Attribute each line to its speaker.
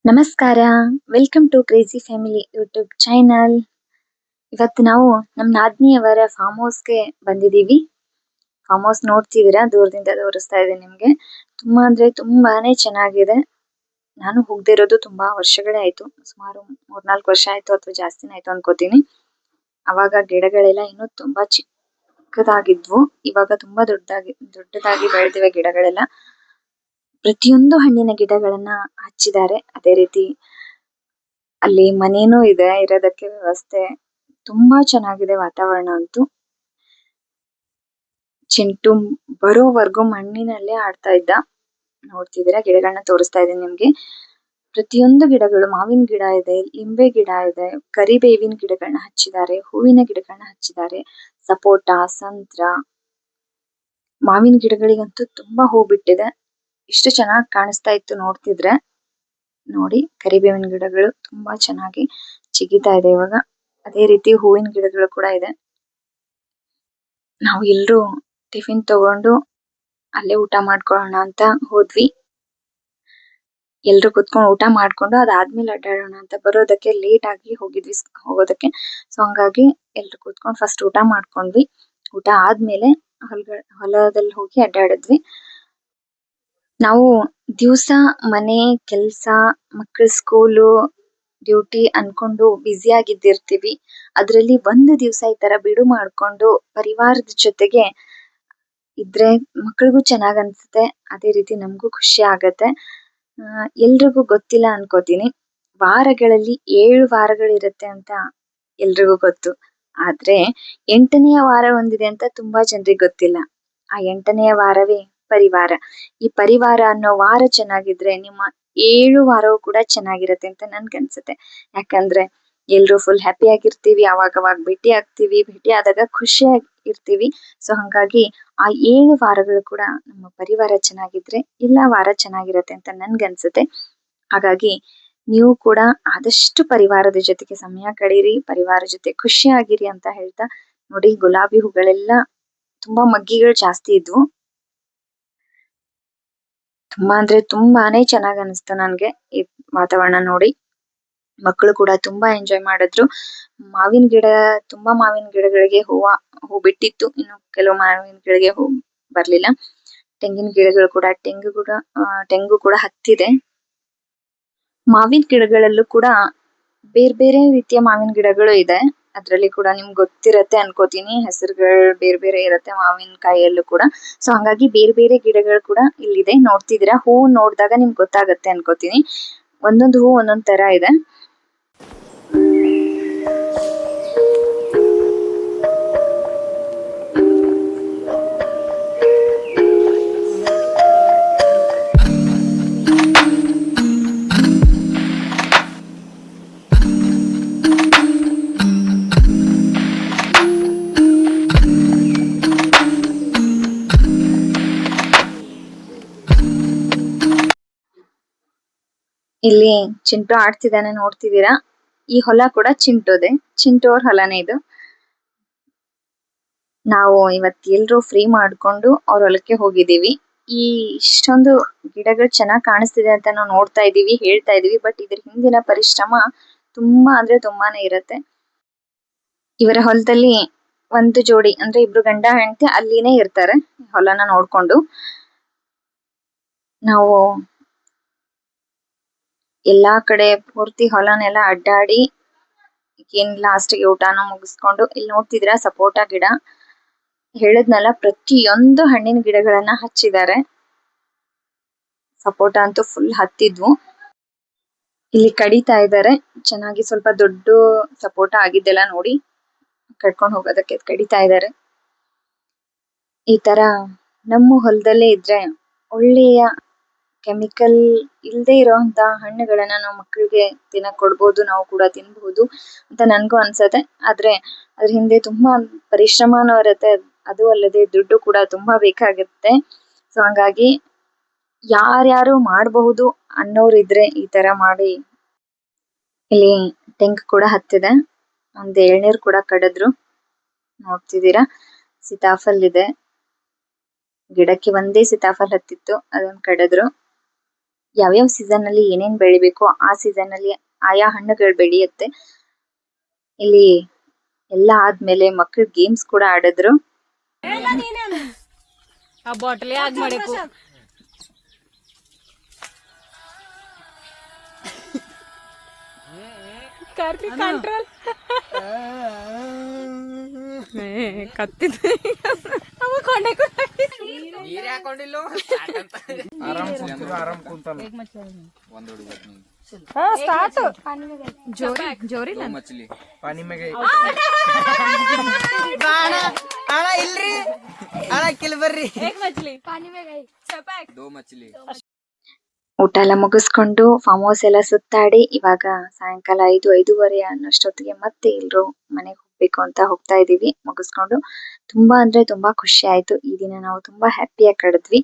Speaker 1: ನಮಸ್ಕಾರ. Welcome to crazy family YouTube channel. ಇವತ್ತು ನಾವು ನಮ್ಮ ನಾದ್ನಿಯವರ ಫಾರ್ಮ್ ಹೌಸ್ಗೆ ಬಂದಿದ್ದೀವಿ. ಫಾರ್ಮ್ ಹೌಸ್ ನೋಡ್ತಿದ್ದೀರಾ, ದೂರದಿಂದ ತೋರಿಸ್ತಾ ಇದ್ದೀನಿ ನಿಮಗೆ. ತುಂಬಾ ಅಂದ್ರೆ ತುಂಬಾನೇ ಚೆನ್ನಾಗಿದೆ. ನಾನು ಹೋಗದಿರೋದು ತುಂಬಾ ವರ್ಷಗಳೇ ಆಯ್ತು, ಸುಮಾರು 3-4 ವರ್ಷ ಆಯ್ತು ಅಥವಾ ಜಾಸ್ತಿನೇ ಆಯ್ತು ಅನ್ಕೋತೀನಿ. ಅವಾಗ ಗಿಡಗಳೆಲ್ಲ ಇನ್ನೂ ತುಂಬಾ ಚಿಕ್ಕದಾಗಿದ್ವು. ಇವಾಗ ತುಂಬಾ ದೊಡ್ಡದಾಗಿ ಬೆಳೆದಿವೆ ಗಿಡಗಳೆಲ್ಲ. ಪ್ರತಿಯೊಂದು ಹಣ್ಣಿನ ಗಿಡಗಳನ್ನ ಹಚ್ಚಿದ್ದಾರೆ. ಅದೇ ರೀತಿ ಅಲ್ಲಿ ಮನೇನೂ ಇದೆ, ಇರೋದಕ್ಕೆ ವ್ಯವಸ್ಥೆ. ತುಂಬಾ ಚೆನ್ನಾಗಿದೆ ವಾತಾವರಣ ಅಂತೂ. ಚಿಂಟು ಬರೋವರೆಗೂ ಮಣ್ಣಿನಲ್ಲೇ ಆಡ್ತಾ ಇದ್ದ. ನೋಡ್ತಿದ್ದೀರಾ, ಗಿಡಗಳನ್ನ ತೋರಿಸ್ತಾ ಇದ್ದೀನಿ ನಿಮ್ಗೆ. ಪ್ರತಿಯೊಂದು ಗಿಡಗಳು, ಮಾವಿನ ಗಿಡ ಇದೆ, ಲಿಂಬೆ ಗಿಡ ಇದೆ, ಕರಿಬೇವಿನ ಗಿಡಗಳನ್ನ ಹಚ್ಚಿದ್ದಾರೆ, ಹೂವಿನ ಗಿಡಗಳನ್ನ ಹಚ್ಚಿದ್ದಾರೆ, ಸಪೋಟ, ಸಂತ್ರ, ಮಾವಿನ ಗಿಡಗಳಿಗಂತೂ ತುಂಬಾ ಹೂ ಬಿಟ್ಟಿದೆ. ಇಷ್ಟು ಚೆನ್ನಾಗಿ ಕಾಣಿಸ್ತಾ ಇತ್ತು ನೋಡ್ತಿದ್ರೆ. ನೋಡಿ, ಕರಿಬೇವಿನ ಗಿಡಗಳು ತುಂಬಾ ಚೆನ್ನಾಗಿ ಚಿಗಿತಾ ಇದೆ ಇವಾಗ. ಅದೇ ರೀತಿ ಹೂವಿನ ಗಿಡಗಳು ಕೂಡ ಇದೆ. ನಾವು ಎಲ್ರು ಟಿಫಿನ್ ತಗೊಂಡು ಅಲ್ಲೇ ಊಟ ಮಾಡ್ಕೊಳ್ಳೋಣ ಅಂತ ಹೋದ್ವಿ. ಎಲ್ರು ಕುತ್ಕೊಂಡು ಊಟ ಮಾಡ್ಕೊಂಡು ಅದಾದ್ಮೇಲೆ ಅಡ್ಡಾಡೋಣ ಅಂತ ಬರೋದಕ್ಕೆ ಲೇಟ್ ಆಗಿ ಹೋಗಿದ್ವಿ ಹೋಗೋದಕ್ಕೆ. ಸೊ ಹಂಗಾಗಿ ಎಲ್ರು ಕುತ್ಕೊಂಡು ಫಸ್ಟ್ ಊಟ ಮಾಡ್ಕೊಂಡ್ವಿ. ಊಟ ಆದ್ಮೇಲೆ ಹೊಲದಲ್ಲಿ ಹೋಗಿ ಅಡ್ಡಾಡಿದ್ವಿ. ನಾವು ದಿವಸ ಮನೆ ಕೆಲ್ಸ, ಮಕ್ಕಳ ಸ್ಕೂಲು, ಡ್ಯೂಟಿ ಅನ್ಕೊಂಡು ಬ್ಯುಸಿ ಆಗಿದ್ದಿರ್ತೀವಿ. ಅದ್ರಲ್ಲಿ ಒಂದು ದಿವಸ ಈ ತರ ಬಿಡು ಮಾಡ್ಕೊಂಡು ಪರಿವಾರದ ಜೊತೆಗೆ ಇದ್ರೆ ಮಕ್ಳಿಗೂ ಚೆನ್ನಾಗ್ ಅನ್ಸುತ್ತೆ. ಅದೇ ರೀತಿ ನಮಗೂ ಖುಷಿ ಆಗತ್ತೆ. ಎಲ್ರಿಗೂ ಗೊತ್ತಿಲ್ಲ ಅನ್ಕೋತೀನಿ, ವಾರಗಳಲ್ಲಿ 7 ವಾರಗಳಿರುತ್ತೆ ಅಂತ ಎಲ್ರಿಗೂ ಗೊತ್ತು. ಆದ್ರೆ 8ನೇ ವಾರ ಒಂದಿದೆ ಅಂತ ತುಂಬಾ ಜನರಿಗೆ ಗೊತ್ತಿಲ್ಲ. ಆ 8ನೇ ವಾರವೇ ಪರಿವಾರ. ಈ ಪರಿವಾರ ಅನ್ನೋ ವಾರ ಚೆನ್ನಾಗಿದ್ರೆ ನಿಮ್ಮ 7 ವಾರವೂ ಕೂಡ ಚೆನ್ನಾಗಿರತ್ತೆ ಅಂತ ನನ್ಗನ್ಸುತ್ತೆ. ಯಾಕಂದ್ರೆ ಎಲ್ರು ಫುಲ್ ಹ್ಯಾಪಿ ಆಗಿರ್ತೀವಿ, ಅವಾಗವಾಗ ಭೇಟಿ ಆಗ್ತೀವಿ, ಭೇಟಿ ಆದಾಗ ಖುಷಿಯಾಗಿ ಇರ್ತೀವಿ. ಸೊ ಹಂಗಾಗಿ ಆ 7 ವಾರಗಳು ಕೂಡ ನಮ್ಮ ಪರಿವಾರ ಚೆನ್ನಾಗಿದ್ರೆ ಎಲ್ಲಾ ವಾರ ಚೆನ್ನಾಗಿರತ್ತೆ ಅಂತ ನನ್ಗನ್ಸುತ್ತೆ. ಹಾಗಾಗಿ ನೀವು ಕೂಡ ಆದಷ್ಟು ಪರಿವಾರದ ಜೊತೆಗೆ ಸಮಯ ಕಳೀರಿ, ಪರಿವಾರ ಜೊತೆ ಖುಷಿಯಾಗಿರಿ ಅಂತ ಹೇಳ್ತಾ, ನೋಡಿ ಗುಲಾಬಿ ಹೂಗಳೆಲ್ಲ ತುಂಬಾ ಮಗ್ಗಿಗಳು ಜಾಸ್ತಿ ಇದ್ವು. ತುಂಬಾ ಅಂದ್ರೆ ತುಂಬಾನೇ ಚೆನ್ನಾಗ್ ಅನಿಸ್ತು ನನ್ಗೆ ಈ ವಾತಾವರಣ ನೋಡಿ. ಮಕ್ಕಳು ಕೂಡ ತುಂಬಾ ಎಂಜಾಯ್ ಮಾಡಿದ್ರು. ತುಂಬಾ ಮಾವಿನ ಗಿಡಗಳಿಗೆ ಹೂ ಬಿಟ್ಟಿತ್ತು, ಇನ್ನು ಕೆಲವು ಮಾವಿನ ಗಿಡಗಳಿಗೆ ಹೂ ಬರ್ಲಿಲ್ಲ. ತೆಂಗಿನ ಗಿಡಗಳು ಕೂಡ ತೆಂಗು ಕೂಡ ಹತ್ತಿದೆ. ಮಾವಿನ ಗಿಡಗಳಲ್ಲೂ ಕೂಡ ಬೇರೆ ಬೇರೆ ರೀತಿಯ ಮಾವಿನ ಗಿಡಗಳು ಇದೆ. ಅದ್ರಲ್ಲಿ ಕೂಡ ನಿಮ್ಗೆ ಗೊತ್ತಿರತ್ತೆ ಅನ್ಕೋತೀನಿ, ಹೆಸರುಗಳು ಬೇರೆ ಬೇರೆ ಇರತ್ತೆ ಮಾವಿನಕಾಯಿಯಲ್ಲೂ ಕೂಡ. ಸೊ ಹಂಗಾಗಿ ಬೇರೆ ಬೇರೆ ಗಿಡಗಳು ಕೂಡ ಇಲ್ಲಿದೆ. ನೋಡ್ತಿದ್ದೀರಾ, ಹೂ ನೋಡಿದಾಗ ನಿಮ್ಗೆ ಗೊತ್ತಾಗತ್ತೆ ಅನ್ಕೋತೀನಿ. ಒಂದೊಂದು ಹೂ ಒಂದೊಂದ್ ತರ ಇದೆ. ಇಲ್ಲಿ ಚಿಂಟು ಆಡ್ತಿದ್ದಾನೆ, ನೋಡ್ತಿದ್ದೀರಾ. ಈ ಹೊಲ ಕೂಡ ಚಿಂಟು ಅವ್ರ ಹೊಲನೇ ಇದು. ನಾವು ಇವತ್ತು ಎಲ್ರು ಫ್ರೀ ಮಾಡ್ಕೊಂಡು ಅವ್ರ ಹೊಲಕ್ಕೆ ಹೋಗಿದ್ದೀವಿ. ಈ ಇಷ್ಟೊಂದು ಗಿಡಗಳು ಚೆನ್ನಾಗಿ ಕಾಣಿಸ್ತಿದೆ ಅಂತ ನಾವು ನೋಡ್ತಾ ಇದೀವಿ, ಹೇಳ್ತಾ ಇದೀವಿ. ಬಟ್ ಇದ್ರ ಹಿಂದಿನ ಪರಿಶ್ರಮ ತುಂಬಾ ಅಂದ್ರೆ ತುಂಬಾನೇ ಇರತ್ತೆ. ಇವರ ಹೊಲದಲ್ಲಿ ಒಂದು ಜೋಡಿ ಅಂದ್ರೆ ಇಬ್ರು ಗಂಡ ಹೆಂಡತಿ ಅಲ್ಲಿನೇ ಇರ್ತಾರೆ ಹೊಲನ ನೋಡ್ಕೊಂಡು. ನಾವು ಎಲ್ಲಾ ಕಡೆ ಪೂರ್ತಿ ಹೊಲನೆಲ್ಲ ಅಡ್ಡಾಡಿ ಲಾಸ್ಟ್ಗೆ ಊಟನ ಮುಗಿಸ್ಕೊಂಡು, ಇಲ್ಲಿ ನೋಡ್ತಿದ್ದೀರಾ ಸಪೋಟ ಗಿಡ. ಹೇಳಿದ್ನಲ್ಲ, ಪ್ರತಿಯೊಂದು ಹಣ್ಣಿನ ಗಿಡಗಳನ್ನ ಹಚ್ಚಿದ್ದಾರೆ. ಸಪೋಟ ಅಂತೂ ಫುಲ್ ಹತ್ತಿದ್ವು. ಇಲ್ಲಿ ಕಡಿತಾ ಇದ್ದಾರೆ ಚೆನ್ನಾಗಿ. ಸ್ವಲ್ಪ ದೊಡ್ಡ ಸಪೋಟ ಆಗಿದ್ದೆಲ್ಲ ನೋಡಿ ಕಡ್ಕೊಂಡು ಹೋಗೋದಕ್ಕೆ ಕಡಿತಾ ಇದ್ದಾರೆ. ಈ ತರ ನಮ್ಮ ಹೊಲದಲ್ಲೇ ಇದ್ರೆ ಒಳ್ಳೆಯ ಕೆಮಿಕಲ್ ಇಲ್ಲದೆ ಇರೋಂತ ಹಣ್ಣುಗಳನ್ನ ನಾವು ಮಕ್ಕಳಿಗೆ ತಿನ್ನಕ್ ಕೊಡ್ಬೋದು, ನಾವು ಕೂಡ ತಿನ್ಬಹುದು ಅಂತ ನನ್ಗೂ ಅನ್ಸತ್ತೆ. ಆದ್ರೆ ಅದ್ರ ಹಿಂದೆ ತುಂಬಾ ಪರಿಶ್ರಮನೂ ಇರತ್ತೆ. ಅದು ಅಲ್ಲದೆ ದುಡ್ಡು ಕೂಡ ತುಂಬಾ ಬೇಕಾಗುತ್ತೆ. ಸೊ ಹಂಗಾಗಿ ಯಾರ್ಯಾರು ಮಾಡಬಹುದು ಅನ್ನೋರಿದ್ರೆ ಈ ತರ ಮಾಡಿ. ಇಲ್ಲಿ ತೆಂಗು ಕೂಡ ಹತ್ತಿದೆ, ಒಂದ್ ಎಳ್ನೀರು ಕೂಡ ಕಡಿದ್ರು. ನೋಡ್ತಿದ್ದೀರಾ, ಸೀತಾಫಲ್ ಇದೆ. ಗಿಡಕ್ಕೆ ಒಂದೇ ಸೀತಾಫಲ್ ಹತ್ತಿತ್ತು, ಅದನ್ನ ಕಡಿದ್ರು. ಯಾವ್ಯಾವ ಸೀಸನ್ ಅಲ್ಲಿ ಏನೇನ್ ಬೆಳಿಬೇಕು ಆ ಸೀಸನ್ ಅಲ್ಲಿ ಆಯಾ ಹಣ್ಣುಗಳು ಬೆಳೆಯುತ್ತೆ. ಇಲ್ಲಿ ಎಲ್ಲ ಆದ್ಮೇಲೆ ಮಕ್ಕಳು ಗೇಮ್ಸ್ ಕೂಡ ಆಡಿದ್ರು.
Speaker 2: ಆ ಬಾಟಲ್ ಯಾಕೆ ಮಾಡಬೇಕು ಕಂಟ್ರೋಲ್ ಕತ್ತಿದ ಜೋರಿ
Speaker 3: मछली
Speaker 4: पानी में गई अड़ा इल्री अड़ा किल ಬರ್ರಿ
Speaker 2: ಮछली
Speaker 3: दो मछली
Speaker 1: ಊಟ ಎಲ್ಲ ಮುಗಿಸ್ಕೊಂಡು ಫಾರ್ಮ್ ಹೌಸ್ ಎಲ್ಲ ಸುತ್ತಾಡಿ ಇವಾಗ ಸಾಯಂಕಾಲ 5:30 ಅನ್ನೋಷ್ಟೊತ್ತಿಗೆ ಮತ್ತೆ ಎಲ್ರು ಮನೆಗೆ ಹೋಗ್ಬೇಕು ಅಂತ ಹೋಗ್ತಾ ಇದೀವಿ ಮುಗಿಸ್ಕೊಂಡು. ತುಂಬಾ ಅಂದ್ರೆ ತುಂಬಾ ಖುಷಿ ಆಯ್ತು. ಈ ದಿನ ನಾವು ತುಂಬಾ ಹ್ಯಾಪಿಯಾಗಿ ಕಳೆದ್ವಿ.